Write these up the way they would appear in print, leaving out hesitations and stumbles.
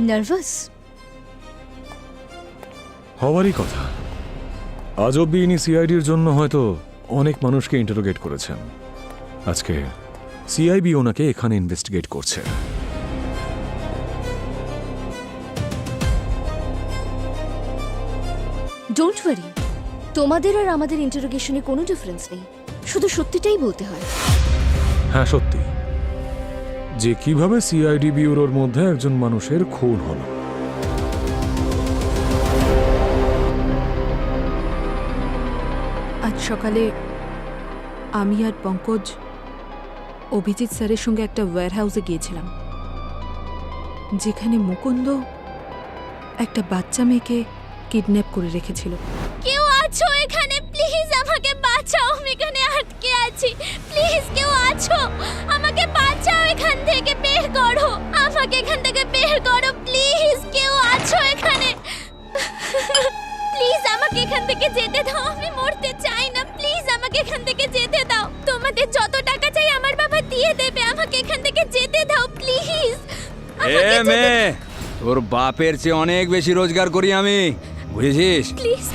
Nervous? হওয়ারই কথা। আজ অব্দি ইনি সিআইডির জন্য হয়তো অনেক মানুষকে ইন্টারোগেট করেছেন। আজকে সিআইবি ওনাকে এখানে ইনভেস্টিগেট করছে। ডোন্ট ওয়ারি, তোমাদের আর আমাদের ইন্টারোগেশনে কোনো ডিফারেন্স নেই, শুধু সত্যিটাই বলতে হয়। হ্যাঁ সত্যি, যে কিভাবে সিআইডি ব্যুরোর মধ্যে একজন মানুষের খুন হলো। আজ সকালে আমি আর পঙ্কজ অভিজিৎ স্যারের সঙ্গে একটা ওয়্যারহাউসে গিয়েছিলাম, যেখানে মুকুন্দ একটা বাচ্চা মেয়েকে কিডন্যাপ করে রেখেছিল। কেউ আছো এখানে? প্লিজ আমাকে বাঁচাও, আমি এখানে আটকে আছি। প্লিজ কেউ আছো? আমাকে বাঁচাও, এখান থেকে বের করো, আমাকে এখান থেকে বের করো। প্লিজ কেউ আছো এখানে? প্লিজ আমাকে এখান থেকে যেতে দাও, আমি মরতে চাই না। প্লিজ আমাকে এখান থেকে যেতে দাও। তোমাদের যত টাকা চাই আমার বাবা দিয়ে দেবে, আমাকে এখান থেকে যেতে দাও প্লিজ। এ মেয়ে, তোর বাপের চেয়ে অনেক বেশি রোজগার করি আমি, বুঝেছিস? প্লিজ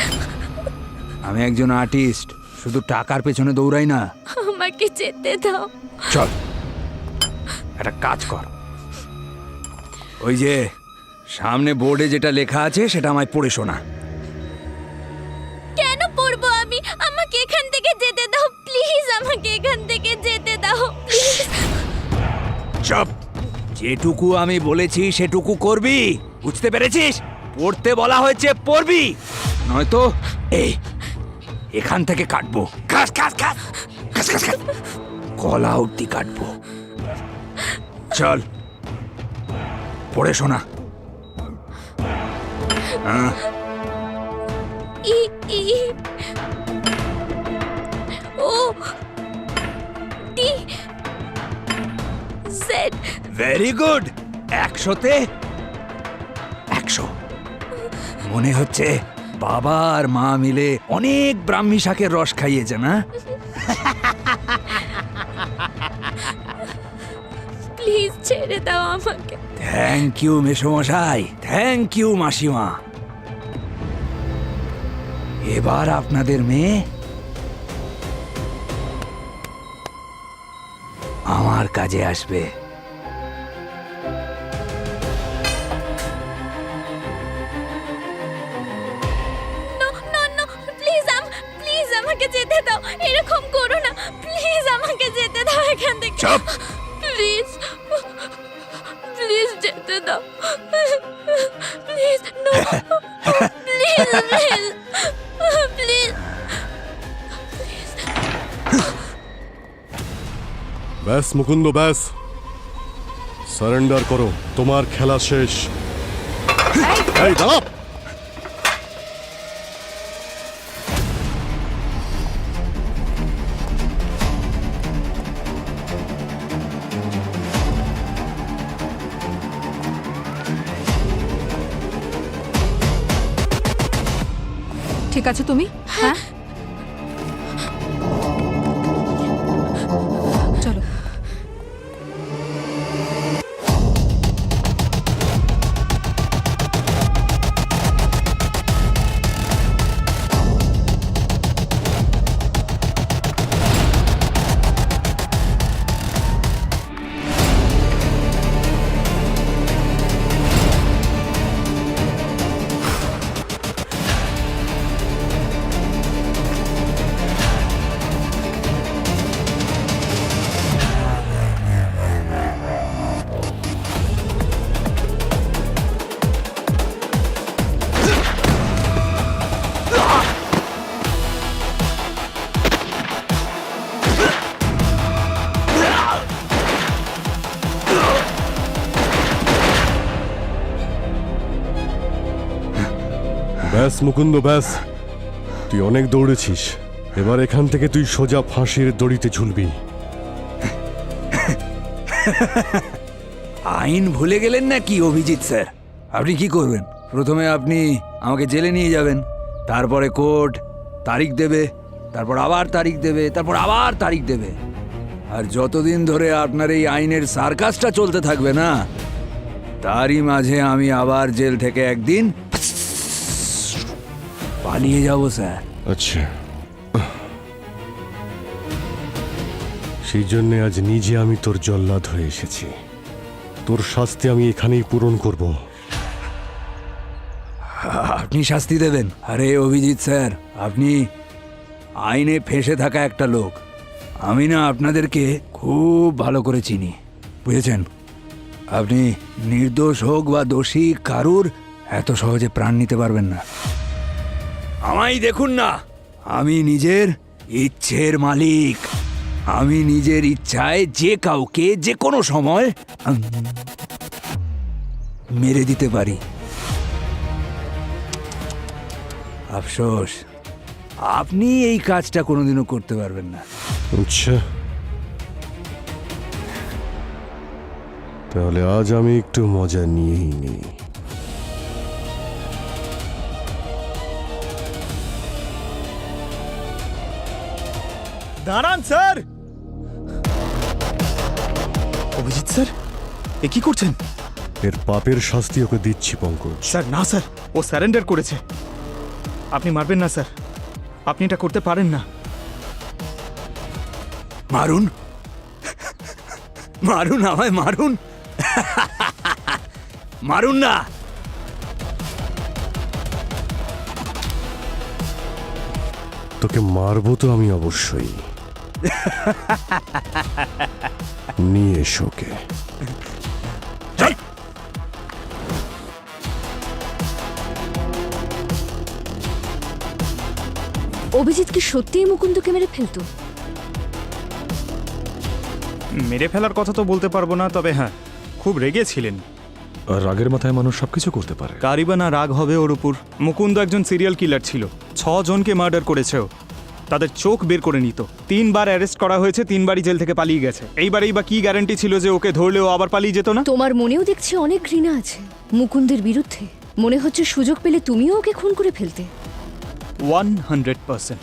আমি একজন আর্টিস্ট, শুধু টাকার পেছনে দৌড়াই না। আমাকে যেতে দাও। চল একটা কাজ কর, ওই যে সামনে বোর্ডে যেটা লেখা আছে সেটা আমায় পড়ে শোনা। কেন পড়বো আমি? আমাকে এখান থেকে যেতে দাও প্লিজ, আমাকে এখান থেকে যেতে দাও প্লিজ। চুপ, যেটুকু আমি বলেছি সেটুকু করবি, বুঝতে পেরেছিস? পড়তে বলা হয়েছে পড়বি, নয়তো এই এখান থেকে কাটবো, খাস খাস খাস খাস খাস খাস গলা অব্দি কাটবো। চল পড়ে শোনা। E E O T Z. Very good, 100-তে 100। মনে হচ্ছে বাবা আর মা মিলে অনেক ব্রাহ্মী শাকের রস খাইয়েছে না? প্লিজ ছেড়ে দাও আমাকে। থ্যাংক ইউ মেসোমশাই, থ্যাংক ইউ মাসিমা। এবার আপনাদের মেয়ে আমার কাজে আসবে। No no no, please please আমাকে যেতে দাও, এরকম করো না। প্লিজ আমাকে যেতে দাও এখান থেকে। চুপ। প্লিজ প্লিজ যেতে দাও please. No please please please. ব্যাস মুকুন্দ, ব্যাস, সারেন্ডার করো, তোমার খেলা শেষ। এই দাঁড়া। ঠিক আছে তুমি? হ্যাঁ চলো। ব্যাস মুকুন্দ, ব্যাস, তুই অনেক দৌড়েছিস, এবার এখান থেকে তুই সোজা ফাঁসির দড়িতে ঝুলবি। আইন ভুলে গেলেন নাকি অভিজিৎ স্যার? আপনি কি করবেন? প্রথমে আপনি আমাকে জেলে নিয়ে যাবেন, তারপরে কোর্ট তারিখ দেবে, তারপর আবার তারিখ দেবে, তারপর আবার তারিখ দেবে। আর যতদিন ধরে আপনার এই আইনের সার্কাসটা চলতে থাকবে না, তারই মাঝে আমি আবার জেল থেকে একদিন পালিয়ে যাব স্যার। আচ্ছা, সেই জন্যে আজ নিজে আমি তোর জল্লাদ হয়ে এসেছি। তোর শাস্তি আমি এখানেই পূরণ করব। আপনি শাস্তি দেবেন? আরে অভিজিৎ স্যার, আপনি আইনে ফেঁসে থাকা একটা লোক। আমি না আপনাদেরকে খুব ভালো করে চিনি, বুঝেছেন? আপনি নির্দোষ হোক বা দোষী কারুর এত সহজে প্রাণ নিতে পারবেন না। আমায় দেখুন না, আমি নিজের ইচ্ছের মালিক। আমি নিজের ইচ্ছায় যে কাউকে যে কোনো সময় মেরে দিতে পারি। আফসোস, আপনি এই কাজটা কোনোদিনও করতে পারবেন না। আচ্ছা, তাহলে আজ আমি একটু মজা নিয়েই নিই। দাঁড়ান স্যার। অভিজিৎ স্যার, এ কি করছেন? এর পাপের শাস্তি ওকে দিচ্ছি পঙ্কজ। স্যার না স্যার, ও স্যারেন্ডার করেছে। আপনি মারবেন না স্যার, আপনি এটা করতে পারেন না। মারুন, মারুন, আমায় মারুন, মারুন না। তোকে মারবো তো আমি অবশ্যই। নিয়ে এসো ওকে। অভিজিৎ কি সত্যিই মুকুন্দকে মেরে ফেলতো? মেরে ফেলার কথা তো বলতে পারবো না, তবে হ্যাঁ, খুব রেগেছিলেন। আর রাগের মাথায় মানুষ সবকিছু করতে পারে। কারই বা না রাগ হবে ওর উপর? মুকুন্দ একজন সিরিয়াল কিলার ছিল, 6 জনকে মার্ডার করেছে ও। তাদের চোখ বের করে নিত। 3 বার অ্যারেস্ট করা হয়েছে, 3 বারই জেল থেকে পালিয়ে গেছে। এইবারেই বা কি গ্যারান্টি ছিল যে ওকে ধরলেও আবার পালিয়ে যেত না? তোমার মনেও দেখছি অনেক ঘৃণা আছে মুকুন্দের বিরুদ্ধে। মনে হচ্ছে সুযোগ পেলে তুমিও ওকে খুন করে ফেলতে। 100%।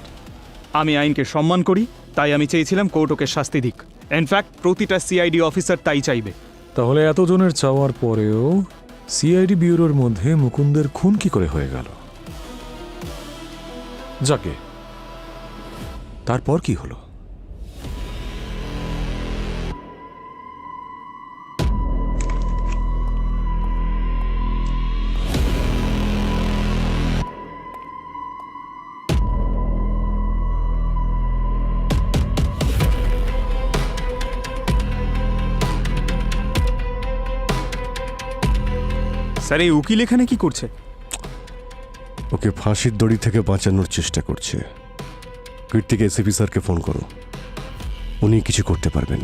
আমি আইনকে সম্মান করি, তাই আমি চেয়েছিলাম কোর্ট ওকে শাস্তি দিক। ইনফ্যাক্ট প্রতিটা সিআইডি অফিসার তাই চাইবে। তাহলে এতজনের চাওয়ার পরেও সিআইডি ব্যুরোর মধ্যে মুকুন্দের খুন কি করে হয়ে গেল? যাকে, তারপর কি হলো? স্যার, এই উকিল এখানে কি করছে? ওকে ফাঁসির দড়ি থেকে বাঁচানোর চেষ্টা করছে। কীর্তিকে এসিপি স্যারকে ফোন করো, উনি কিছু করতে পারবেন।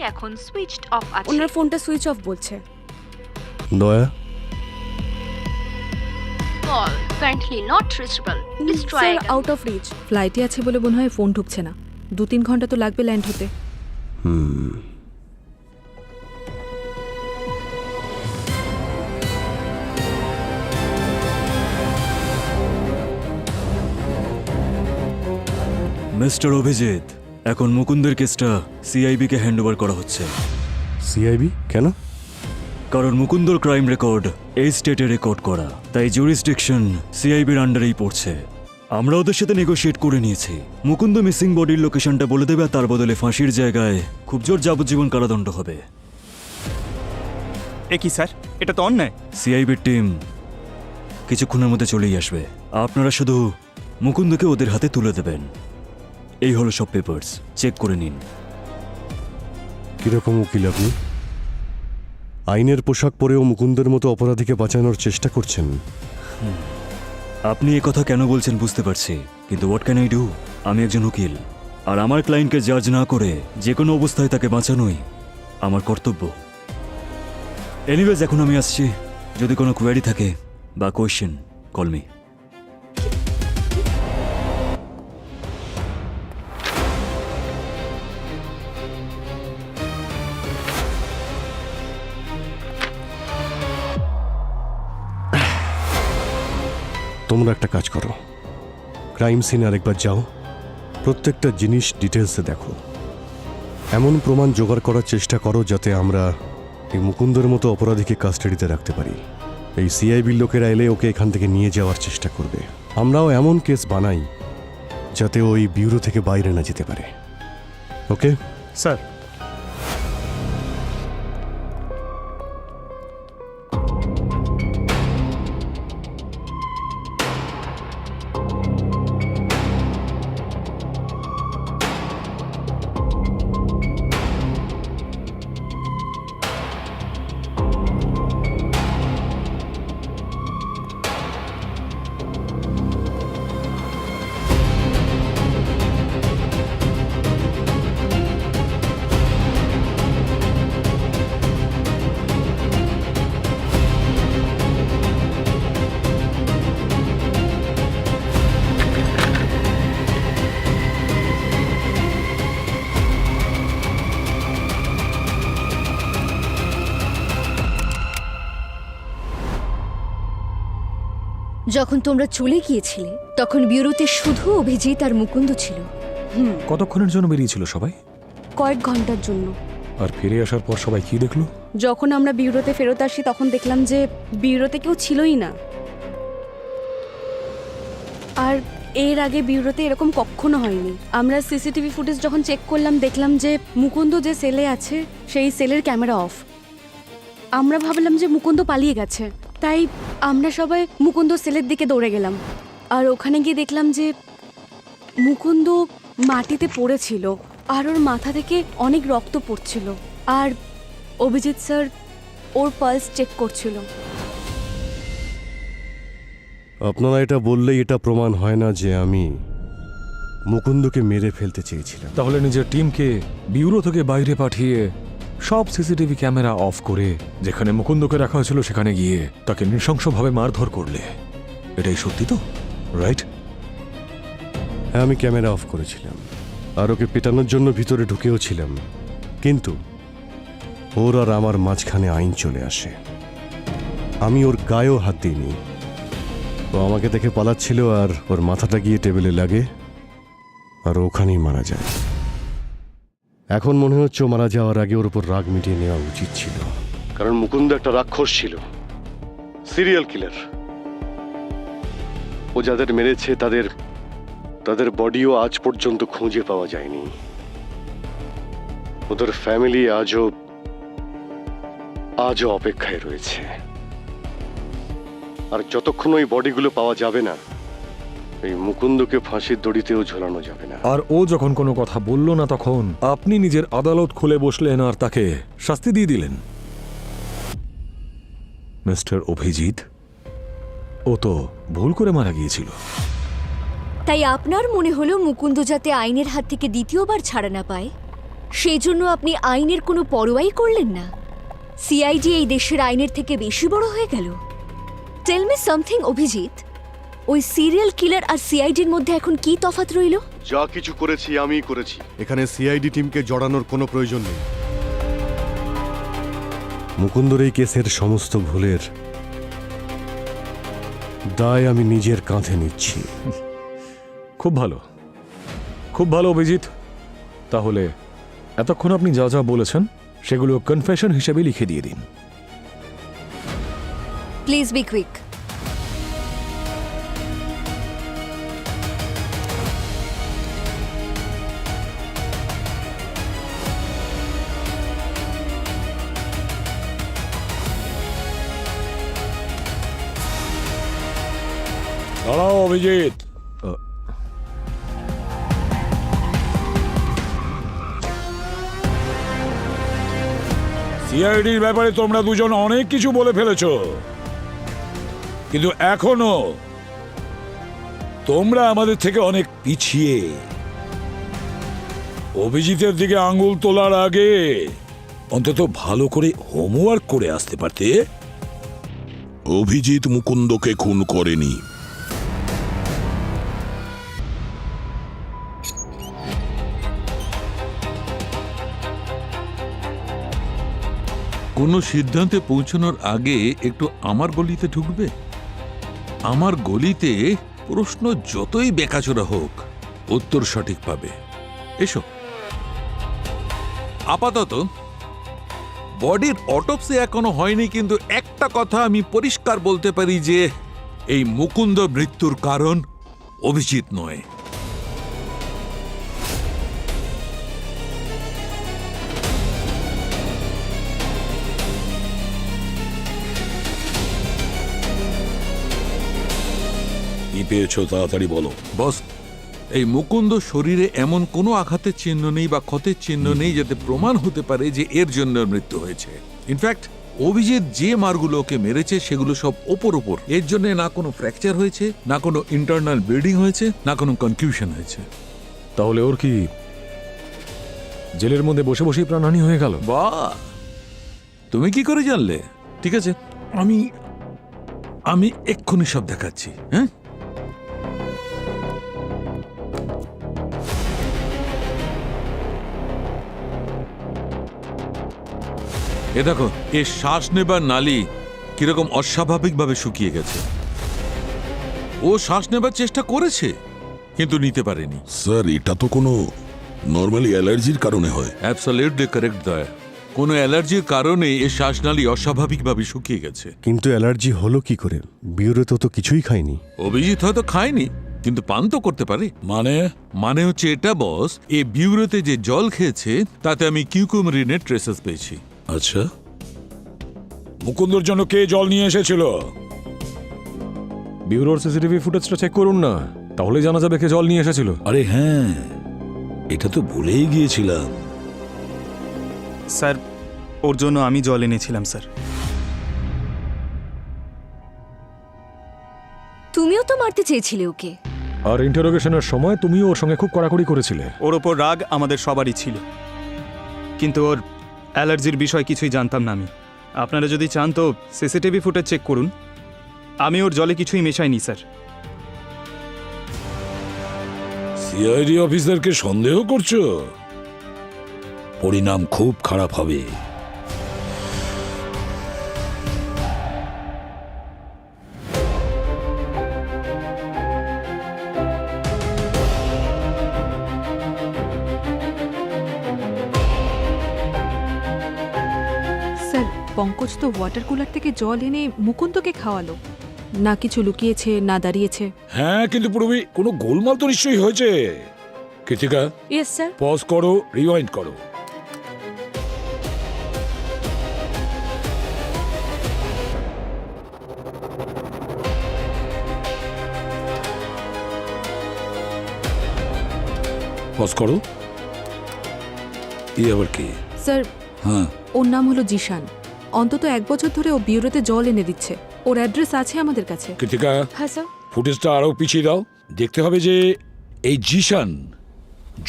এখন সুইচড অফ আছে। ওনার ফোনটা সুইচ অফ বলছে। দয়া, call currently not reachable, please try sir again. Out of reach. ফ্লাইটে আছে বলে মনে হয় ফোন ঢুকছে না। 2-3 ঘন্টা তো লাগবে ল্যান্ড হতে। মিস্টার অভিজিৎ, এখন মুকুন্দের কেসটা সিআইবিকে হ্যান্ডওভার করা হচ্ছে। সিআইবি কেন? কারণ মুকুন্দর ক্রাইম রেকর্ড এই স্টেটে রেকর্ড করা, তাই জুরিসডিকশন সিআইবির আন্ডারেই পড়ছে। আমরা ওদের সাথে নেগোশিয়েট করে নিয়েছি। মুকুন্দ মিসিং বডির লোকেশনটা বলে দেবে, আর তার বদলে ফাঁসির জায়গায় খুব জোর যাবজ্জীবন কারাদণ্ড হবে। এ কি স্যার, এটা তো অন্যায়। সিআইবির টিম কিছুক্ষণের মধ্যে চলেই আসবে। আপনারা শুধু মুকুন্দকে ওদের হাতে তুলে দেবেন। এই হলো সব পেপারস, চেক করে নিন। কিরকম উকিল আপনি? আইনের পোশাক পরেও মুকুন্দের মতো অপরাধীকে বাঁচানোর চেষ্টা করছেন। আপনি কথা কেন বলছেন বুঝতে পারছি, কিন্তু হোয়াট ক্যান আই ডু? আমি একজন উকিল, আর আমার ক্লায়েন্টকে জাজ না করে যে কোনো অবস্থায় তাকে বাঁচানোই আমার কর্তব্য। এনিওয়েজ, এখন আমি আসছি। যদি কোনো কোয়েরি থাকে বা কোয়েশ্চেন, কল মি। তোমরা একটা কাজ করো, ক্রাইম সিনে আরেকবার যাও, প্রত্যেকটা জিনিস ডিটেলসে দেখো। এমন প্রমাণ জোগাড় করার চেষ্টা করো যাতে আমরা এই মুকুন্দর মতো অপরাধীকে কাস্টাডিতে রাখতে পারি। এই সিআইবির লোকেরা এলে ওকে এখান থেকে নিয়ে যাওয়ার চেষ্টা করবে। আমরাও এমন কেস বানাই যাতে ওই ব্যুরো থেকে বাইরে না যেতে পারে। ওকে স্যার, যখন তোমরা চলে গিয়েছিলে তখন ব্যুরোতে শুধু অভিজিৎ আর মুকুন্দ ছিল। কতক্ষণের জন্য বেরিয়েছিল সবাই? কয়েক ঘন্টার জন্য। আর ফিরে আসার পর সবাই কি দেখলো? যখন আমরা ব্যুরোতে ফেরত আসি তখন দেখলাম যে ব্যুরোতে কেউ ছিলই না। আর এর আগে ব্যুরোতে এরকম কখনো হয়নি। আমরা সিসিটিভি ফুটেজ যখন চেক করলাম দেখলাম যে মুকুন্দ যে সেলে আছে সেই সেলের ক্যামেরা অফ। আমরা ভাবলাম যে মুকুন্দ পালিয়ে গেছে, তাই আমরা সবাই মুকুন্দ সেলের দিকে দৌড়ে গেলাম। আর ওখানে গিয়ে দেখলাম যে মুকুন্দ মাটিতে পড়েছিল আর ওর মাথা থেকে অনেক রক্ত পড়ছিল। আর অভিজিৎ স্যার ওর পালস চেক করছিল। আপনারা এটা বললেই এটা প্রমাণ হয় না যে আমি মুকুন্দকে মেরে ফেলতে চেয়েছিলাম। তাহলে নিজের টিমকে ব্যুরো থেকে বাইরে পাঠিয়ে সব সিসিটিভি ক্যামেরা অফ করে যেখানে মুকুন্দকে রাখা হয়েছিল সেখানে গিয়ে তাকে নৃশংসভাবে মারধর করলে, এটাই সত্যি তো, রাইট? হ্যাঁ, আমি ক্যামেরা অফ করেছিলাম আর ওকে পেটানোর জন্য ভিতরে ঢুকেও ছিলাম, কিন্তু ওর আর আমার মাঝখানে আইন চলে আসে। আমি ওর গায়েও হাত দিইনি। ও আমাকে দেখে পালাচ্ছিল আর ওর মাথাটা গিয়ে টেবিলে লাগে আর ওখানেই মারা যায়। এখন মনে হচ্ছে ও মারা যাওয়ার আগে ওর উপর রাগ মিটিয়ে নেওয়া উচিত ছিল, কারণ মুকুন্দ একটা রাক্ষস ছিল, সিরিয়াল কিলার। ও যাদের মেরেছে তাদের বডিও আজ পর্যন্ত খুঁজে পাওয়া যায়নি। ওদের ফ্যামিলি আজও অপেক্ষায় রয়েছে। আর যতক্ষণ ওই বডিগুলো পাওয়া যাবে না, এই মুকুন্দকে ফাঁসির দড়িতেও ঝোলানো যাবে না। আর ও যখন কোনো কথা বলল না তখন আপনি নিজের আদালত খুলে বসলেন আর তাকে শাস্তি দিয়ে দিলেন। মিস্টার অভিজিৎ, ও তো ভুল করে মারা গিয়েছিল। তাই আপনার মনে হলো মুকুন্দ যাতে আইনের হাত থেকে দ্বিতীয়বার ছাড়া না পায়, সেই জন্য আপনি আইনের কোনো পরোয়াই করলেন না। সিআইডি এই দেশের আইনের থেকে বেশি বড় হয়ে গেল। টেল মি সামথিং অভিজিৎ, ওই সিরিয়াল কিলার আর সিআইডির মধ্যে এখন কি তফাৎ রইল? যা কিছু করেছি আমিই করেছি, এখানে সিআইডি টিমকে জড়ানোর কোনো প্রয়োজন নেই। মুকুন্দর এই কেসের সমস্ত ভুলের দায় আমি নিজের কাঁধে নিচ্ছি। খুব ভালো, খুব ভালো অভিজিৎ। তাহলে এতক্ষণ আপনি যা যা বলেছেন সেগুলো কনফেশন হিসেবে লিখে দিয়ে দিন। Please be quick. দাঁড়াও অভিজিৎ, সিআইডির ব্যাপারে তোমরা দুজন অনেক কিছু বলে ফেলেছো, কিন্তু এখনো তোমরা আমাদের থেকে অনেক পিছিয়ে। অভিজিতের দিকে আঙ্গুল তোলার আগে অন্তত ভালো করে হোমওয়ার্ক করে আসতে পারতে। অভিজিৎ মুকুন্দকে খুন করেনি। কোনো সিদ্ধান্তে পৌঁছানোর আগে একটু আমার গলিতে ঢুকবে। আমার গলিতে প্রশ্ন যতই বেকাচোরা হোক উত্তর সঠিক পাবে। এসো। আপাতত বডির অটোপসি এখনো হয়নি, কিন্তু একটা কথা আমি পরিষ্কার বলতে পারি যে এই মুকুন্দ মৃত্যুর কারণ অভিজিৎ নয়। কি পেয়েছো তাড়াতাড়ি বলো। বস, এই মুকুন্দ শরীরে এমন কোনো আঘাতের চিহ্ন নেই বা ক্ষতের চিহ্ন নেই যাতে প্রমাণ হতে পারে যে এর জন্য মৃত্যু হয়েছে। ইনফ্যাক্ট অভিজিৎ যে মারগুলো ওকে মেরেছে সেগুলো সব ওপর এর জন্য না কোনো ফ্র্যাকচার হয়েছে, না কোনো ইন্টারনাল ব্লিডিং হয়েছে, না কোনো কনফিউশন হয়েছে। তাহলে ওর কি জেলের মধ্যে বসে বসেই প্রাণহানি হয়ে গেল? বাহ, তুমি কি করে জানলে? ঠিক আছে, আমি আমি এক্ষুনি সব দেখাচ্ছি। হ্যাঁ, এ দেখো, এর শ্বাস নেবার নালী কিরকম অস্বাভাবিকভাবে শুকিয়ে গেছে। ও শ্বাস নেবার চেষ্টা করেছে কিন্তু নিতে পারেনি। স্যার, এটা তো কোনো নর্মালি অ্যালার্জির কারণে হয়। অ্যাবসলিউটলি কারেক্ট দয়া। কোনো অ্যালার্জির কারণে এর শ্বাসনালী অস্বাভাবিকভাবে শুকিয়ে গেছে। কিন্তু অ্যালার্জি হলো কি করে? বিউরোতে তো কিছুই খায়নি। অভিজিৎ হয়তো খায়নি, কিন্তু পান তো করতে পারে। মানে হচ্ছে এটা বস, এই বিউরোতে যে জল খেয়েছে তাতে আমি কিউকুমারিনের ট্রেসেস পেয়েছি। আচ্ছা, মুকুন্দর জন্য কে জল নিয়ে এসেছিল? ব্যুরোর সিসিটিভি ফুটেজটা চেক করুন না, তাহলে জানা যাবে কে জল নিয়ে এসেছিল। আরে হ্যাঁ, এটা তো ভুলেই গিয়েছিলাম। স্যার, ওর জন্য আমি জল এনেছিলাম স্যার। তুমিও তো মারতে চেয়েছিলে ওকে। আর ইন্টারোগেশনের সময় তুমিও ওর সঙ্গে খুব কড়াকড়ি করেছিলে। ওর ওপর রাগ আমাদের সবারই ছিল, কিন্তু ওর অ্যালার্জির বিষয় কিছুই জানতাম না আমি। আপনারা যদি চান তো সিসিটিভি ফুটেজ চেক করুন, আমি ওর জলে কিছুই মেশাইনি স্যার। সিআইডি অফিসারকে সন্দেহ করছো? পরিণাম খুব খারাপ হবে। স্যার, পঙ্কজ তো ওয়াটার কুলার থেকে জল এনে মুকুন্দকে খাওয়ালো। না কিছু লুকিয়েছে, না দাঁড়িয়েছে। হ্যাঁ, কিন্তু পুরবি কোনো গোলমাল তো নিশ্চয়ই হয়েছে। Krittika, yes sir. পজ করো, রিওয়াইন্ড করো। পজ করো। এই আবার কি? স্যার, হ্যাঁ, ওর নাম হলো জিশান। অন্তত 1 বছর ধরে ও বিউরোতে জল এনে দিচ্ছে। ওর অ্যাড্রেস আছে আমাদের কাছে। কৃতিকা, হ্যাঁ স্যার। ফুটেজটা আরো পিছিয়ে দাও। দেখতে হবে যে এই জিশান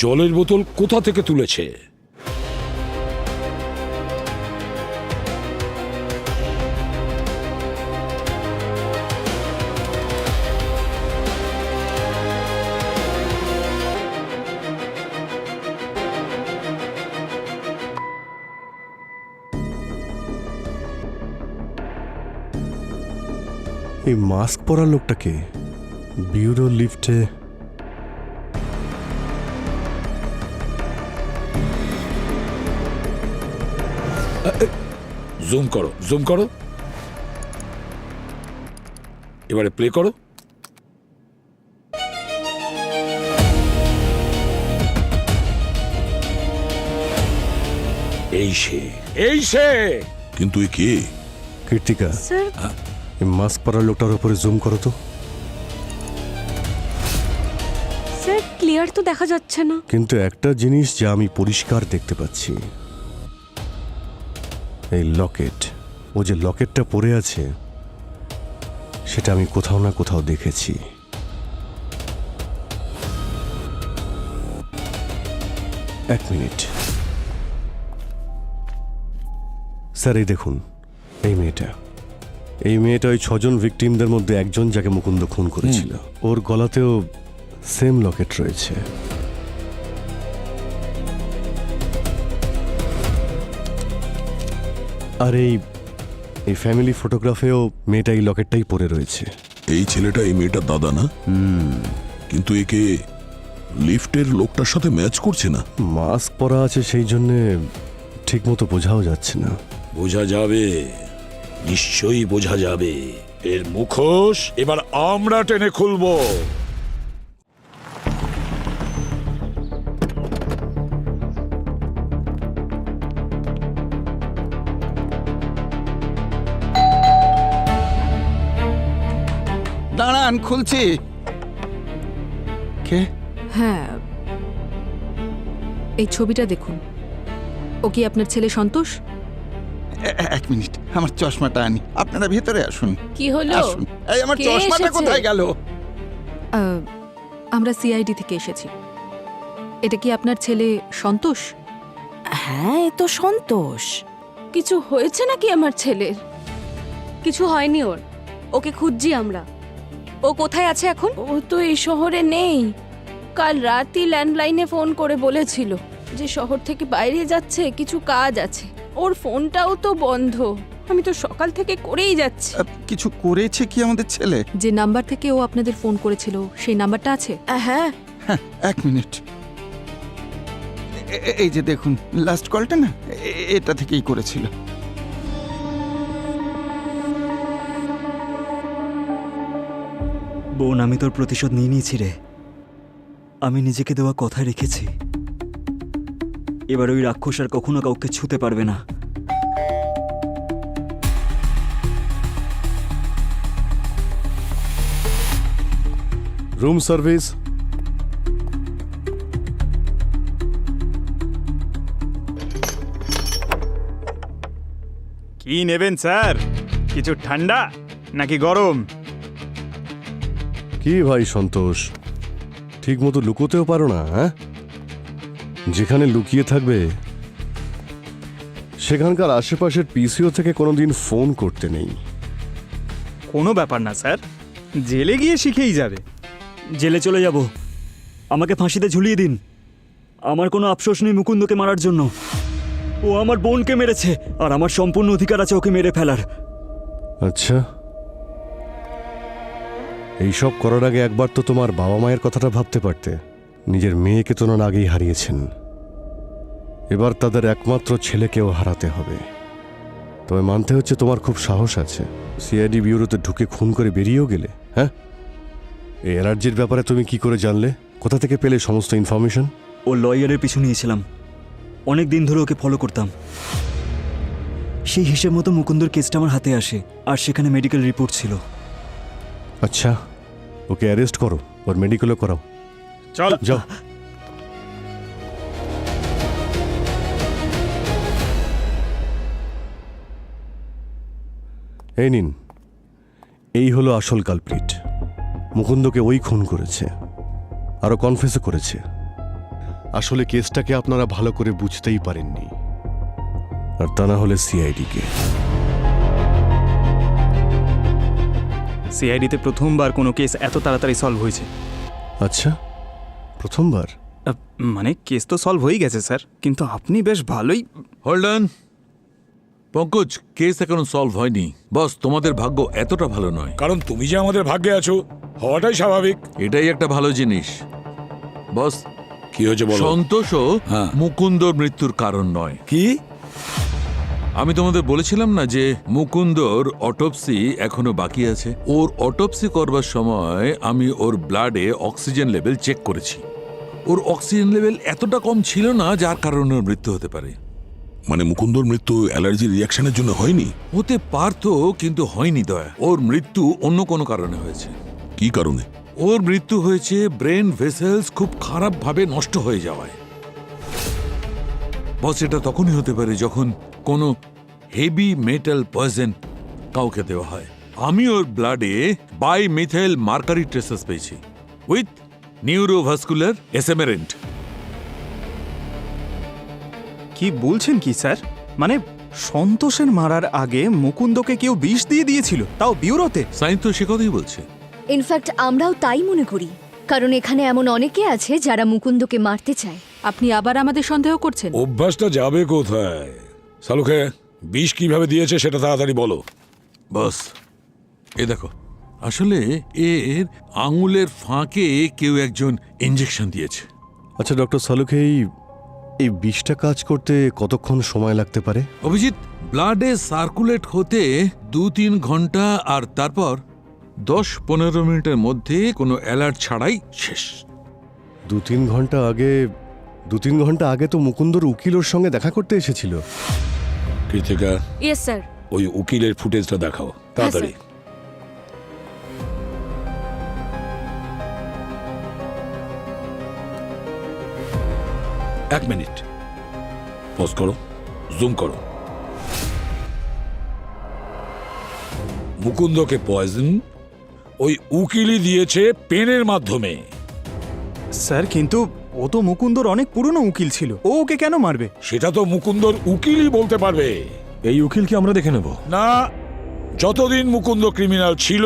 জলের বোতল কোথা থেকে তুলেছে। এই মাস্ক পরা লোকটাকে বিউরো লিফটে জুম করো, জুম করো। এবারে প্লে করো। এই সে। কিন্তু এ কে? কৃতিকা, স্যার, এই মাস্ক পরা লোকটার উপরে জুম করো তো। স্যার ক্লিয়ার তো দেখা যাচ্ছে না। কিন্তু একটা জিনিস যা আমি পরিষ্কার দেখতে পাচ্ছি, এই লকেট। ও যে লকেটটা পরে আছে সেটা আমি কোথাও না কোথাও দেখেছি। এক মিনিট স্যার, এই দেখুন, এই মেয়েটা ওই 6 জন ভিকটিমদের মধ্যে একজন, যাকে মুকুন্দ খুন করেছিল। ওর গলাতেও সেম লকেট রয়েছে। আর এই ফ্যামিলি ফটোগ্রাফেও মেয়েটা এই লকেটটাই পরে রয়েছে। এই ছেলেটা এই মেয়েটার দাদা না? কিন্তু একে লিফটের লোকটার সাথে ম্যাচ করছে না। মাস্ক পরা আছে সেই জন্যে ঠিক মতো বোঝাও যাচ্ছে না। বোঝা যাবে, নিশ্চয়ই বোঝা যাবে। এর মুখোশ এবার আমরা টেনে খুলবো। দাঁড়ান, খুলছি। কে? হ্যাঁ, এই ছবিটা দেখুন। ও কি আপনার ছেলে সন্তোষ? এক মিনিট, আমার চশমাটা আনি। আপনারা ভেতরে আসুন। কি হলো? আসুন। এই আমার কে চশমাটা এসেছে? কোথায় গেল? আমরা সিআইডি থেকে এসেছি। এটা কি আপনার ছেলে সন্তোষ? হ্যাঁ, এ তো সন্তোষ। কিছু হয়েছে নাকি আমার ছেলের? কিছু হয়নি ওর। ওকে খুঁজছি আমরা। ও কোথায় আছে এখন? ও তো এই শহরে নেই। কাল রাতই ল্যান্ডলাইনে ফোন করে বলেছিল যে শহর থেকে বাইরে যাচ্ছে, কিছু কাজ আছে। ওর ফোনটাও তো বন্ধ। আমি তো সকাল থেকে করেই যাচ্ছি। কিছু করেছে কি আমাদের ছেলে? যে নাম্বার থেকে ও আপনাদের ফোন করেছিল সেই নাম্বারটা আছে? হ্যাঁ, হ্যাঁ, এক মিনিট। এই যে দেখুন, লাস্ট কলটা না, এটা থেকেই করেছিল। বোন, আমি তোর প্রতিশোধ নিয়ে নিয়েছি রে। আমি নিজেকে দেওয়া কথা রেখেছি। এবার ওই রাক্ষস আর কখনো কাউকে ছুতে পারবে না। Room service. কি নেবেন স্যার? কিছু ঠান্ডা নাকি গরম? কি ভাই সন্তোষ, ঠিক মতো লুকোতেও পারো না? হ্যাঁ, যেখানে লুকিয়ে থাকবে সেখানকার আশেপাশের পিসিও থেকে কোনোদিন ফোন করতে নেই। কোনো ব্যাপার না স্যার, জেলে গিয়ে শিখেই যাবে। জেলে চলে যাব, আমাকে ফাঁসিতে ঝুলিয়ে দিন। আমার কোনো আফসোস নেই মুকুন্দকে মারার জন্য। ও আমার বোনকে মেরেছে, আর আমার সম্পূর্ণ অধিকার আছে ওকে মেরে ফেলার। আচ্ছা, এইসব করার আগে একবার তো তোমার বাবা মায়ের কথাটা ভাবতে পারতে। নিজের মেয়েকে তো না আগেই হারিয়েছেন, এবার তাদের একমাত্র ছেলেকেও হারাতে হবে। তবে মানতে হচ্ছে তোমার খুব সাহস আছে। সিআইডি ব্যুরোতে ঢুকে খুন করে বেরিয়েও গেলে। হ্যাঁ, এই এনার্জির ব্যাপারে তুমি কি করে জানলে? কোথা থেকে পেলে সমস্ত ইনফরমেশন? ও লয়ারের পিছু নিয়েছিলাম, অনেক দিন ধরে ওকে ফলো করতাম। সেই হিসেব মতো মুকুন্দর কেসটা আমার হাতে আসে, আর সেখানে মেডিকেল রিপোর্ট ছিল। আচ্ছা, ওকে অ্যারেস্ট করো, ওর মেডিকেলও করাও। চল যাও। এই নিন, এই হলো আসল কালপ্রিট। মুকুন্দকে ওই খুন করেছে, আরো কনফেসও করেছে। আসলে কেসটাকে আপনারা ভালো করে বুঝতেই পারেননি, আর তা না হলে সিআইডিকে। সিআইডিতে প্রথমবার কোনো কেস এত তাড়াতাড়ি সলভ হয়েছে। আচ্ছা, প্রথমবার? মানে কেস তো সলভ হয়ে গেছে স্যার, কিন্তু আপনি বেশ ভালোই। হোল্ড অন পঙ্কজ, কেস এখনো সলভ হয়নি। বস, তোমাদের ভাগ্য এতটা ভালো নয়। কারণ তুমি যে আমাদের ভাগ্যে আছো, হওয়াটাই স্বাভাবিক। এটাই একটা ভালো জিনিস। বস, কি হয়েছে বলো? সন্তোষও হ্যাঁ। মুকুন্দর মৃত্যুর কারণ নয়। কি? আমি তোমাদের বলেছিলাম না যে মুকুন্দর অটোপসি এখনো বাকি আছে। ওর অটোপসি করবার সময় আমি ওর ব্লাডে অক্সিজেন লেভেল চেক করেছি। ওর অক্সিজেন লেভেল এতটা কম ছিল না যার কারণে ওর মৃত্যু হতে পারে। মানে মুকুন্দর মৃত্যু অ্যালার্জি রিয়াকশনের জন্য হয়নি? হতে পারতো, কিন্তু হয়নি দয়া। ওর মৃত্যু অন্য কোনো কারণে হয়েছে। কি কারণে? ওর মৃত্যু হয়েছে ব্রেন ভেসেলস খুব খারাপভাবে নষ্ট হয়ে যাওয়ায়। বস, এটা তখনই হতে পারে যখন কোনো হেভি মেটাল পয়জন কাউকে দেওয়া হয়। আমি ওর ব্লাডে বাই মিথাইল মার্কারি ট্রেসেস পেয়েছি উইথ নিউরোভাস্কুলার এসেমেরেন্ট। কি বলছেন কি স্যার? মানে সন্তোষের মারার আগে মুকুন্দকে কেউ বিষ দিয়ে দিয়েছিল, তাও ব্যুরোতে? সাইন্স তো সে কথাই বলছে। ইনফ্যাক্ট আমরাও তাই মনে করি, কারণ এখানে এমন অনেকে আছে যারা মুকুন্দকে মারতে চায়। আপনি আবার আমাদের সন্দেহ করছেন? অভ্যাসটা যাবে কোথায়? সালুকে বিষ কিভাবে দিয়েছে সেটা তাড়াতাড়ি বলো। বস, এ দেখো, আসলে এর আঙুলের ফাঁকে কেউ একজন ইঞ্জেকশন দিয়েছে। আচ্ছা ডক্টর সালুকে, এই এই বিষটা কাজ করতে কতক্ষণ সময় লাগতে পারে? অভিজিৎ, ব্লাডে সার্কুলেট হতে 2-3 ঘন্টা, আর তারপর 10-15 মিনিটের মধ্যে কোনো অ্যালার্ট ছাড়াই শেষ। 2-3 ঘন্টা আগে তো মুকুন্দর উকিল ওর সঙ্গে দেখা করতে এসেছিল। Krittika, yes sir. ওই উকিলের ফুটেজটা দেখাও তাড়াতাড়ি। এক মিনিট, পজ করো, জুম করো। মুকুন্দকে পয়জন ওই উকিলই দিয়েছে পেনের মাধ্যমে। স্যার কিন্তু ও তো মুকুন্দর অনেক পুরনো উকিল ছিল, ও ওকে কেন মারবে? সেটা তো মুকুন্দর উকিলই বলতে পারবে। এই উকিলকে আমরা দেখে নেব। না, যতদিন মুকুন্দ ক্রিমিনাল ছিল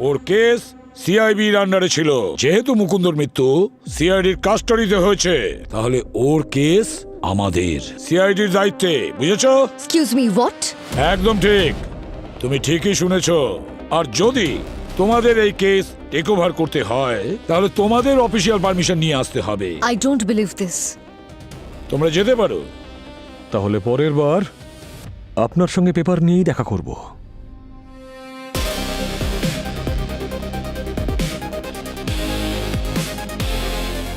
ওর কেস সিআইবির আন্ডারে ছিল। যেহেতু মুকুন্দর মৃত্যু সিআইডির কাস্টাডিতে হয়েছে, তাহলে ওর কেস আমাদের সিআইডির দায়িত্বে, বুঝেছো? Excuse me, what? একদম ঠিক, তুমি ঠিকই শুনেছো। আর যদি তোমাদের এই কেস টেক ওভার করতে হয় তাহলে তোমাদের অফিসিয়াল পারমিশন নিয়ে আসতে হবে। I don't believe this. তোমরা যেতে পারো। তাহলে পরের বার আপনার সঙ্গে পেপার নিয়েই দেখা করব।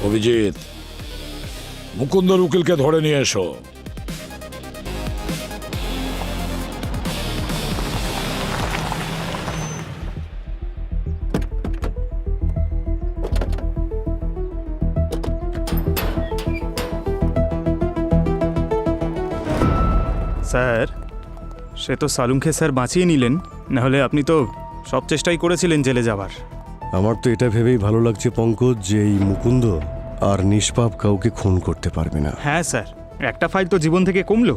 অভিজিৎ, মুকুন্দর উকিলকে ধরে নিয়ে এসো। স্যার, সে তো সালুংকে স্যার বাঁচিয়ে নিলেন, নাহলে আপনি তো সব চেষ্টাই করেছিলেন জেলে যাবার। আমার তো এটা ভেবেই ভালো লাগছে পঙ্কজ যে এই মুকুন্দ আর নিষ্পাপ কাউকে খুন করতে পারবে না। হ্যাঁ স্যার, একটা ফাইল তো জীবন থেকে কমলো।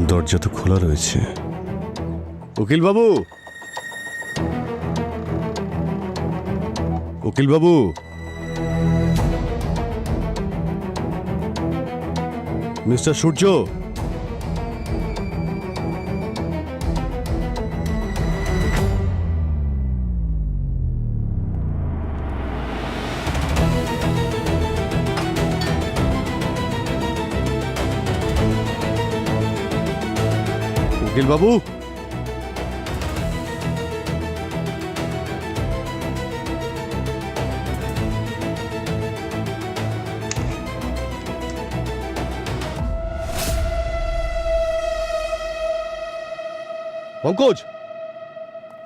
দরজা তো খোলা রয়েছে। উকিল বাবু, উকিল বাবু, মিস্টার সূর্য, উকিল বাবু, পঙ্কজ,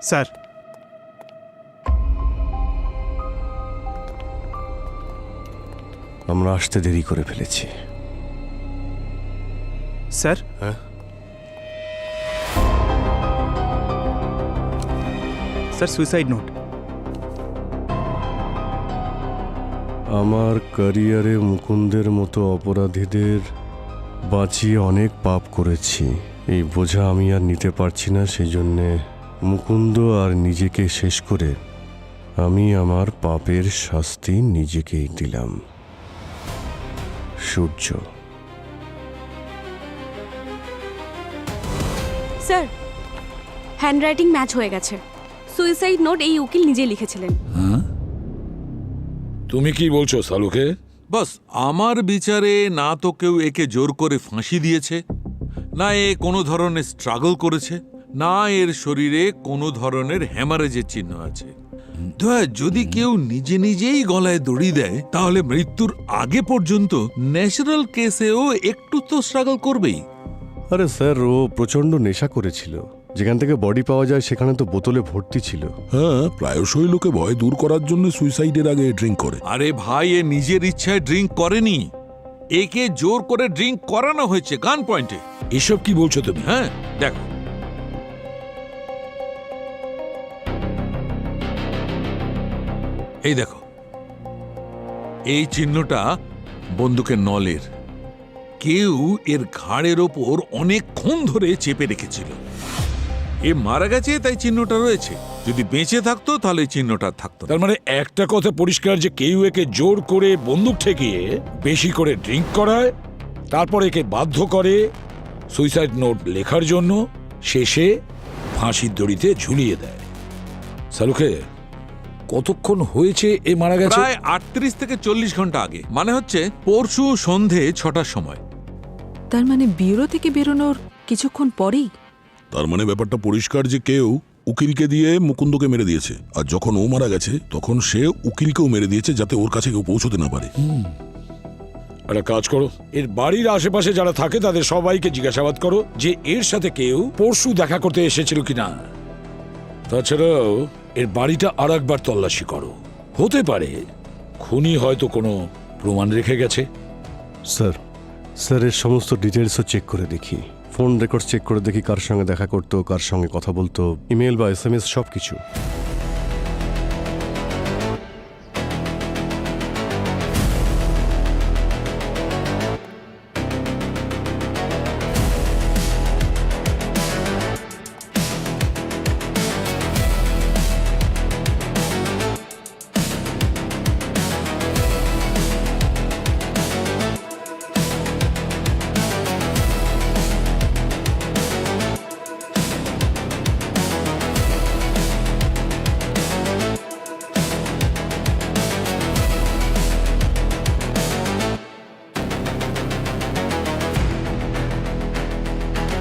স্যার, আমরা আসতে দেরি করে ফেলেছি। স্যার, হ্যাঁ, স্যার সুইসাইড নোট। আমার ক্যারিয়ারে মুকুন্দের মতো অপরাধীদের বাঁচিয়ে অনেক পাপ করেছি। এই বোঝা আমি আর নিতে পারছি না, সেই জন্যে মুকুন্দ আর নিজেকে শেষ করে আমি আমার পাপের শাস্তি নিজেকেই দিলাম। সূর্য। স্যার, হ্যান্ডরাইটিং ম্যাচ হয়ে গেছে। সুইসাইড নোট এই উকিল নিজে লিখেছিলেন। তুমি কি বলছো সালুকে? বাস, আমার বিচারে না তো কেউ একে জোর করে ফাঁসি দিয়েছে, না এ কোনো ধরনের স্ট্রাগল করেছে, না এর শরীরে কোনো ধরনের হ্যামারেজের চিহ্ন আছে। যদি কেউ নিজে নিজেই গলায় দড়ি দেয় তাহলে মৃত্যুর আগে পর্যন্ত ন্যাচারাল কেসেও একটু তো স্ট্রাগল করবেই। আরে স্যার, ও প্রচণ্ড নেশা করেছিল। যেখান থেকে বডি পাওয়া যায় সেখানে তো বোতলে ভর্তি ছিল। হ্যাঁ, প্রায়শই লোকে ভয় দূর করার জন্য সুইসাইডের আগে ড্রিঙ্ক করে। আরে ভাই, এ নিজের ইচ্ছায় ড্রিঙ্ক করেনি, একে জোর করে ড্রিঙ্ক করানো হয়েছে গান পয়েন্টে। এসব কি বলছো তুমি? হ্যাঁ, দেখো, এই দেখো, এই চিহ্নটা বন্দুকের নলের। কেউ এর ঘাড়ের ওপর অনেকক্ষণ ধরে চেপে রেখেছিল। এ মারা গেছে তাই চিহ্নটা রয়েছে, যদি বেঁচে থাকতো তাহলে এই চিহ্নটা থাকতো না। তার মানে একটা কথা পরিষ্কার যে কেউ একে জোর করে বন্দুক ঠেকিয়ে বেশি করে ড্রিঙ্ক করায়, তারপর একে বাধ্য করে সুইসাইড নোট লেখার জন্য, শেষে ফাঁসির দড়িতে ঝুলিয়ে দেয়। সালুকে, কতক্ষণ হয়েছে এ মারা গেছে? প্রায় 38 থেকে 40 ঘন্টা আগে, মানে হচ্ছে পরশু সন্ধে 6টার সময়। তার মানে ব্যুরো থেকে বেরোনোর কিছুক্ষণ পরেই? তার মানে ব্যাপারটা পরিষ্কার যে কেউ উকিলকে দিয়ে মুকুন্দকে মেরে দিয়েছে, আর যখন ও মারা গেছে তখন সে উকিলকেও মেরে দিয়েছে যাতে ওর কাছে কেউ পৌঁছতে না পারে। একটা কাজ করো, এর বাড়ির আশেপাশে যারা থাকে তাদের সবাইকে জিজ্ঞাসাবাদ করো যে এর সাথে কেউ পরশু দেখা করতে এসেছিল কিনা। তাছাড়াও এর বাড়িটা আর একবার তল্লাশি করো, হতে পারে খুনি হয়তো কোনো প্রমাণ রেখে গেছে। স্যার এর সমস্ত ডিটেলসও চেক করে দেখি, ফোন রেকর্ড চেক করে দেখি কার সঙ্গে দেখা করতো, কার সঙ্গে কথা বলতো, ইমেল বা SMS সব কিছু।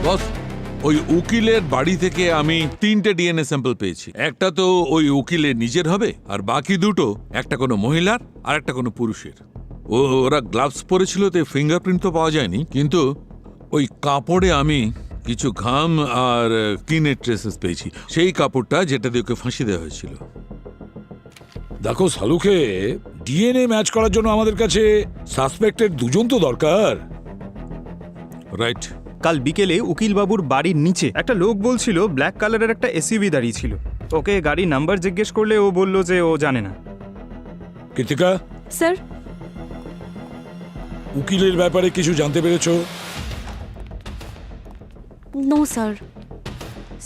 বস, ওই উকিলের বাড়ি থেকে আমি 3টে ডিএনএ স্যাম্পল পেয়েছি। একটা তো ওই উকিলের নিজের হবে, আর বাকি দুটো একটা কোনো মহিলার আর একটা কোনো পুরুষের। ওরা গ্লাভস পরেছিল, তো ফিঙ্গারপ্রিন্ট তো পাওয়া যায়নি, কিন্তু ওই কাপড়ে আমি কিছু ঘাম আর ক্লিনের ট্রেসেস পেয়েছি, সেই কাপড়টা যেটা দিয়ে ওকে ফাঁসি দেওয়া হয়েছিল। দেখো সালুকে, ডিএনএ ম্যাচ করার জন্য আমাদের কাছে সাসপেক্টেড দুজন তো দরকার। রাইট। কাল বিকেলে উকিলবাবুর বাড়ির নিচে একটা লোক বলছিল ব্ল্যাক কালারের একটা এসইউভি দাঁড়িয়ে ছিল। ওকে গাড়ি নাম্বার জিজ্ঞেস করলে ও বলল যে ও জানে না। কৃতিকা, স্যার, উকিলের ব্যাপারে কিছু জানতে পেরেছো? No sir.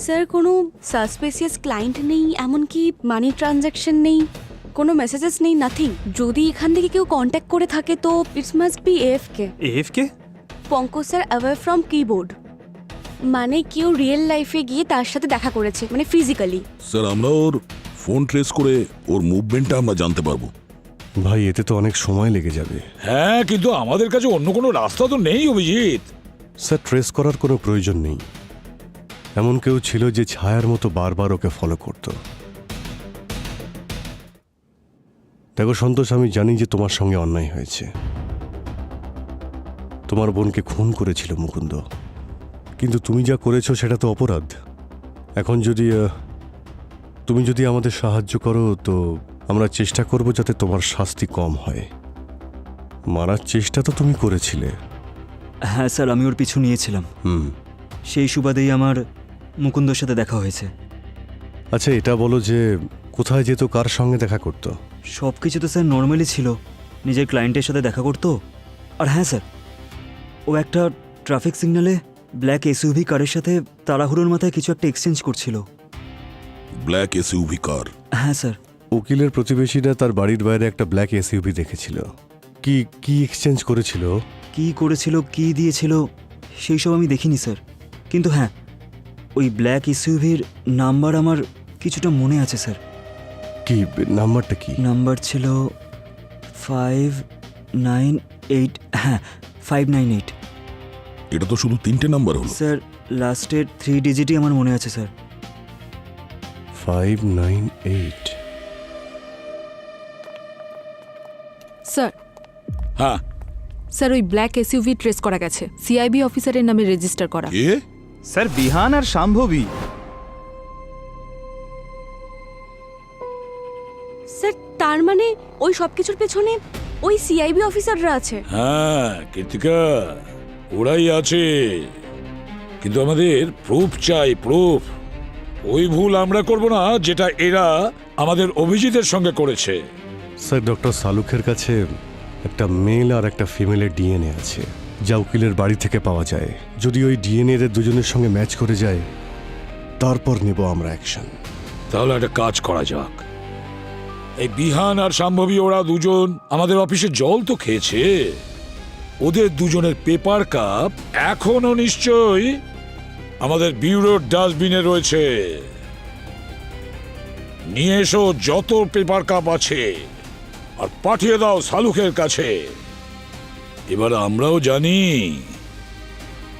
স্যার, কোনো সাসপেসিয়াস ক্লায়েন্ট নেই, এমনকি মানি ট্রানজ্যাকশন নেই, কোনো মেসেজেস নেই, নাথিং। যদি এখান থেকে কেউ কন্ট্যাক্ট করে থাকে তো it's must be AFK. AFK? Pankaj sir away from keyboard, মানে কেউ রিয়েল লাইফে গিয়ে তার সাথে দেখা করেছে, মানে ফিজিক্যালি। স্যার, আমরা ওর ফোন ট্রেস করে ওর মুভমেন্টটা আমরা জানতে পারবো। ভাই, এতে তো অনেক সময় লেগে যাবে। হ্যাঁ, কিন্তু আমাদের কাছে অন্য কোনো রাস্তা তো নেই অভিজিৎ। স্যার, ট্রেস করার কোনো প্রয়োজন নেই। এমন কেউ ছিল যে ছায়ার মতো বারবার ওকে ফলো করত। দেখো সন্তোষ, আমি জানি যে তোমার সঙ্গে অন্যায় হয়েছে। তোমার বোনকে খুন করেছিল মুকুন্দ, কিন্তু তুমি যা করেছো সেটা তো অপরাধ। এখন তুমি যদি আমাদের সাহায্য করো তো আমরা চেষ্টা করব যাতে তোমার শাস্তি কম হয়। মারার চেষ্টা তো তুমি করেছিলে। হ্যাঁ স্যার, আমি ওর পিছু নিয়েছিলাম। সেই সুবাদেই আমার মুকুন্দর সাথে দেখা হয়েছে। আচ্ছা, এটা বলো যে কোথায় যেত, কার সঙ্গে দেখা করতো? সব কিছু তো স্যার নর্মালি ছিল, নিজের ক্লায়েন্টের সাথে দেখা করতো। আর হ্যাঁ স্যার, ও একটা ট্রাফিক সিগন্যালে ব্ল্যাক এসইউভি কারের সাথে তাড়াহুড়োর মাথায় কিছু একটা এক্সচেঞ্জ করছিল। ব্ল্যাক এসইউভি কার? হ্যাঁ স্যার। উকিলের প্রতিবেশীরা তার বাড়ির বাইরে একটা ব্ল্যাক এসইউভি দেখেছিল। কি এক্সচেঞ্জ করেছিল? কি করেছিল, কি দিয়েছিল সেই সব আমি দেখিনি স্যার, কিন্তু হ্যাঁ ওই ব্ল্যাক এসইউভির নাম্বার আমার কিছুটা মনে আছে স্যার। কি নাম্বারটা? কি নাম্বার ছিল 598। হ্যাঁ, 598। এটা তো শুধু 3টে নাম্বার হলো স্যার। লাস্টের 3 ডিজিটই আমার মনে আছে স্যার। 598। স্যার, হ্যাঁ স্যার, ওই ব্ল্যাক এসইউভি ট্রেস করা গেছে, সিআইবি অফিসারের নামে রেজিস্টার করা। এ স্যার, বিহান আর শাম্ভবী। স্যার, তার মানে ওই সব কিছুর পেছনে ওই সিআইবি অফিসাররা আছে। হ্যাঁ কৃতিকা, ওরাই আছে, কিন্তু আমাদের প্রুফ চাই, প্রুফ। ওই ভুল আমরা করব না যেটা এরা আমাদের অভিজিতের সঙ্গে করেছে। স্যার, ডক্টর সালুকের কাছে একটা মেল আর একটা ফিমেলের ডিএনএ আছে, যা উকিলের বাড়ি থেকে পাওয়া যায়। যদি ওই ডিএনএ এদের দুজনের সঙ্গে ম্যাচ করে যায়, তারপর নেব আমরা অ্যাকশন। তাহলে একটা কাজ করা যাক। এই বিহান আর শাম্ভবী, ওরা দুজন আমাদের অফিসে জল তো খেয়েছে। ওদের দুজনের পেপার কাপ এখনো নিশ্চয়ই আমাদের ব্যুরোর ডাস্টবিনে রয়েছে। নিয়ে এসো যত পেপার কাপ আছে আর পাঠিয়ে দাও শালুকের কাছে। এবার আমরাও জানি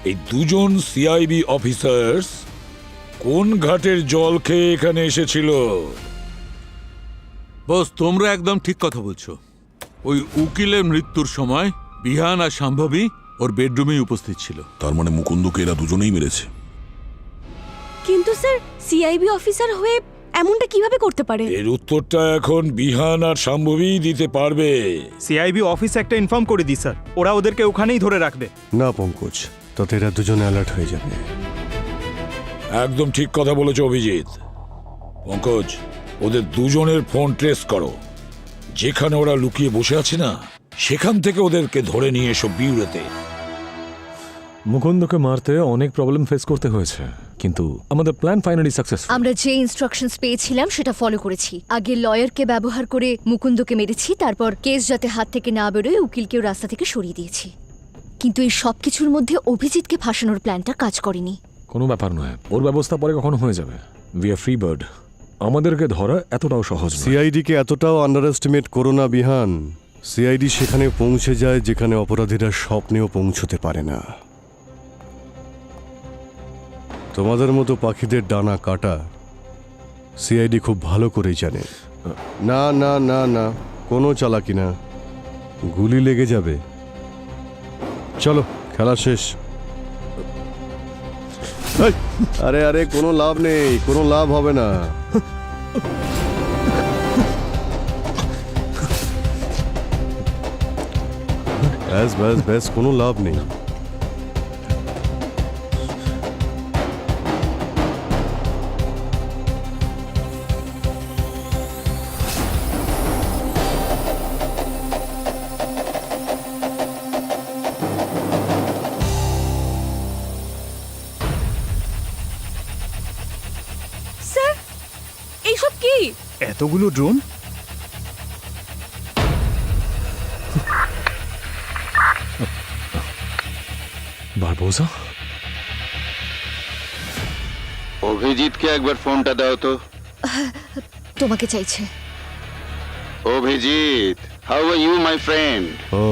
এই দুজন সিআইবি অফিসার্স কোন ঘাটের জল খেয়ে এখানে এসেছিল। বস, তোমরা একদম ঠিক কথা বলছো। ওই উকিলের মৃত্যুর সময় বিহান আর সম্ভবী ওর বেডরুমেই উপস্থিত ছিল। তার মানে মুকুন্দকে এরা দুজনেই মেরেছে। কিন্তু স্যার সিআইবি অফিসার হয়ে এমনটা কিভাবে করতে পারে? এর উত্তরটা এখন বিহান আর সম্ভবী দিতে পারবে। সিআইবি অফিস একটা ইনফর্ম করে দিই স্যার, ওরা ওদেরকে ওখানেই ধরে রাখবে। না পঙ্কজ, তাতে এরা দুজনে অ্যালার্ট হয়ে যাবে। একদম ঠিক কথা বলেছ অভিজিৎ। পঙ্কজ, ওদের দুজনের ফোন ট্রেস করো। যেখানে ওরা লুকিয়ে বসে আছে না, সেখান থেকে ওদেরকে ধরে নিয়ে এসো বিউরোতে। মুকুন্দকে মারতে অনেক প্রবলেম ফেস করতে হয়েছে, কিন্তু আমাদের প্ল্যান ফাইনালি সাকসেস। আমরা যে ইনস্ট্রাকশনস পেয়েছিলাম সেটা ফলো করেছি। আগে লয়ারকে ব্যবহার করে মুকুন্দকে মেরেছি, তারপর কেস যাতে হাত থেকে না বেরোয় উকিলকেও রাস্তা থেকে সরিয়ে দিয়েছি। কিন্তু এই সব কিছুর মধ্যে অভিজিৎকে ফাঁসানোর প্ল্যানটা কাজ করেনি। কোনো ব্যাপার নয়, ওর ব্যবস্থা পরে কখনো হয়ে যাবে। উই আর ফ্রি বার্ড, আমাদেরকে ধরা এতটাও সহজ নয়। সিআইডিকে এতটাও আন্ডার এস্টিমেট করো না বিহান। সিআইডি সেখানে পৌঁছে যায় যেখানে অপরাধীরা স্বপ্নেও পৌঁছতে পারে না। তোমাদের মতো পাখিদের ডানা কাটা সিআইডি খুব ভালো করেই জানে। না না না না, কোনো চালাকি না, গুলি লেগে যাবে। চলো, খেলা শেষ। এই, আরে আরে, কোনো লাভ নেই, কোনো লাভ হবে না। ব্যাস ব্যাস ব্যাস, কোনো লাভ নেই। স্যার এইসব কি? এতগুলো ড্রোন? বারবোজা, অভিজিৎকে একবার ফোনটা দাও তো। তোমাকে চাইছে। Abhijit, how are you my friend? ও,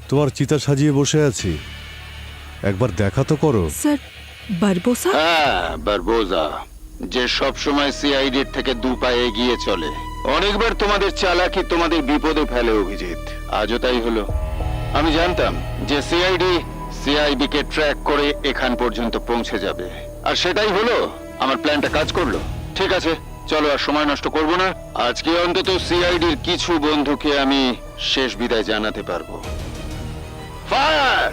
তোমার চিতা সাজিয়ে বসে আছি, একবার দেখা তো করো। Sir, Barbossa? হ্যাঁ, বারবোজা, যে সব সময় সিআইডির থেকে দু পায়ে এগিয়ে চলে। অনেকবার তোমাদের চালাকি তোমাদের বিপদে ফেলে অভিজিৎ, আজও তাই হলো। আমি জানতাম যে সিআইবি কে ট্র্যাক করে এখান পর্যন্ত পৌঁছে যাবে, আর সেটাই হলো। আমার প্ল্যানটা কাজ করলো। ঠিক আছে, চলো আর সময় নষ্ট করব না। আজকে অন্তত সিআইডির কিছু বন্ধুকে আমি শেষ বিদায় জানাতে পারবো। ফায়ার!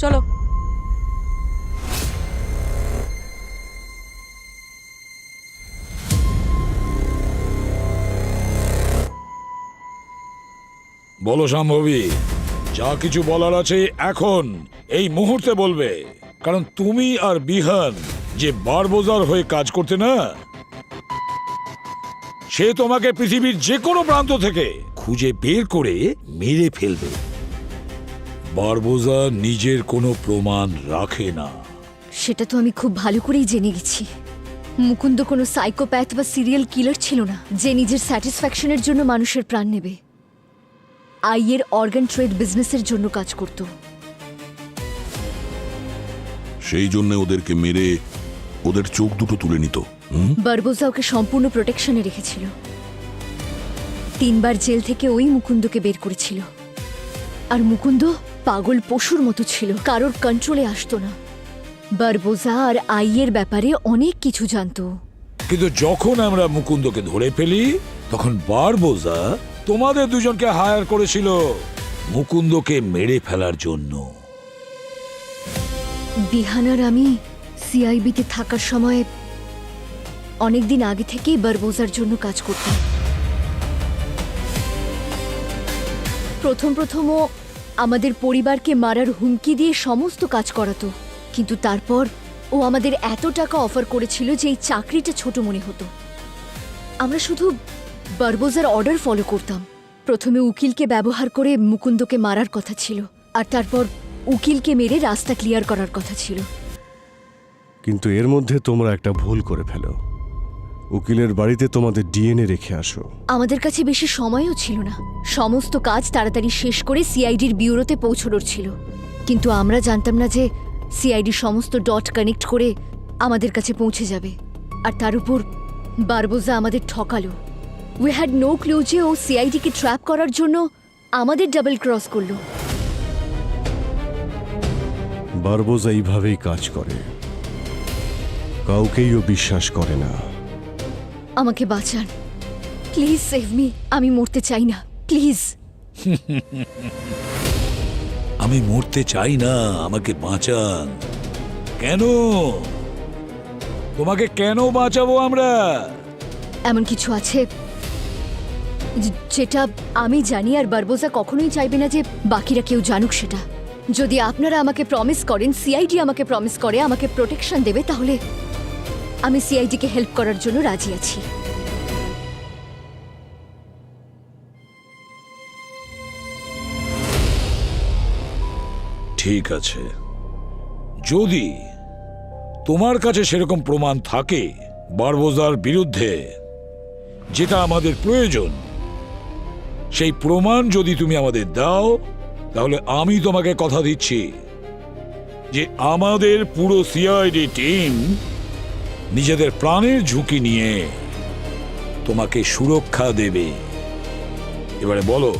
চলো। বলো সম্ভবী, যা কিছু বলার আছে এখন এই মুহূর্তে বলবে, কারণ তুমি আর বিহান যে বারবোজার হয়ে কাজ করতে না, সে তোমাকে পৃথিবীর যে কোনো প্রান্ত থেকে খুঁজে বের করে মেরে ফেলবে। বারবোজা নিজের কোনো প্রমাণ রাখে না। সেটা তো আমি খুব ভালো করেই জেনে গেছি। মুকুন্দ কোনো সাইকোপ্যাথ বা সিরিয়াল কিলার ছিল না যে নিজের স্যাটিসফ্যাকশনের জন্য মানুষের প্রাণ নেবে। আইয়ের অর্গান ট্রেড বিজনেসের জন্য কাজ করত। সেই জন্য ওদেরকে মেরে ওদের চোখ দুটো তুলে নিত। বারবোজা ওকে সম্পূর্ণ প্রোটেকশনে রেখেছিল। 3 বার জেল থেকে ওই মুকুন্দকে বের করেছিল। আর মুকুন্দ পাগল পশুর মতো ছিল, কারোর কন্ট্রোলে আসতো না। বারবোজা আর আইয়ের ব্যাপারে অনেক কিছু জানতো। কিন্তু যখন আমরা মুকুন্দকে ধরে ফেলি, তখন বারবোজা তোমাদের দুজনকে হায়ার করেছিল মুকুন্দকে মেরে ফেলার জন্য। বিহানার আমি সিআইবিতে থাকার সময় অনেকদিন আগে থেকেই বারবোজার জন্য কাজ করতাম। প্রথমও আমাদের পরিবারকে মারার হুমকি দিয়ে সমস্ত কাজ করাতো, কিন্তু তারপর ও আমাদের এত টাকা অফার করেছিল যে এই চাকরিটা ছোট মনে হতো। আমরা শুধু বারবোজার অর্ডার ফলো করতাম। প্রথমে উকিলকে ব্যবহার করে মুকুন্দকে মারার কথা ছিল, আর তারপর উকিলকে মেরে রাস্তা ক্লিয়ার করার কথা ছিল। কিন্তু এর মধ্যে তোমরা একটা ভুল করে ফেলো। উকিলের বাড়িতে তোমাদের ডিএনএ রেখে আসো। আমাদের কাছে বেশি সময়ও ছিল না। সমস্ত কাজ তাড়াতাড়ি শেষ করে সিআইডির ব্যুরোতে পৌঁছানোর ছিল, কিন্তু আমরা জানতাম না যে সিআইডি সমস্ত ডট কানেক্ট করে আমাদের কাছে পৌঁছে যাবে। আর তার উপর বারবোজা আমাদের ঠকালো। উই হ্যাড নো ক্লু যে ও সিআইডিকে ট্র্যাপ করার জন্য আমাদের ডাবল ক্রস করলো। বারবোজা এইভাবেই কাজ করে, কাউকেই ও বিশ্বাস করে না। আমাকে বাঁচান, প্লিজ সেভ মি। আমি মরতে চাই না, প্লিজ। আমি মরতে চাই না, আমাকে বাঁচান। কেন? তোমাকে কেন বাঁচাবো আমরা? এমন কিছু আছে যেটা আমি জানি, আর বারবোজা কখনোই চাইবে না যে বাকিরা কেউ জানুক সেটা। যদি আপনারা আমাকে প্রমিস করেন, সিআইডি আমাকে প্রমিস করে আমাকে প্রোটেকশন দেবে, তাহলে আমি সিআইডিকে হেল্প করার জন্য রাজি আছি। ঠিক আছে, যদি তোমার কাছে সেরকম প্রমাণ থাকে বারবোজার বিরুদ্ধে, যেটা আমাদের প্রয়োজন, সেই প্রমাণ যদি তুমি আমাদের দাও, তাহলে আমি তোমাকে কথা দিচ্ছি যে আমাদের পুরো সিআইডি টিম নিজেদের প্রাণের ঝুঁকি নিয়ে তোমাকে সুরক্ষা দেবে। এবারে বলো,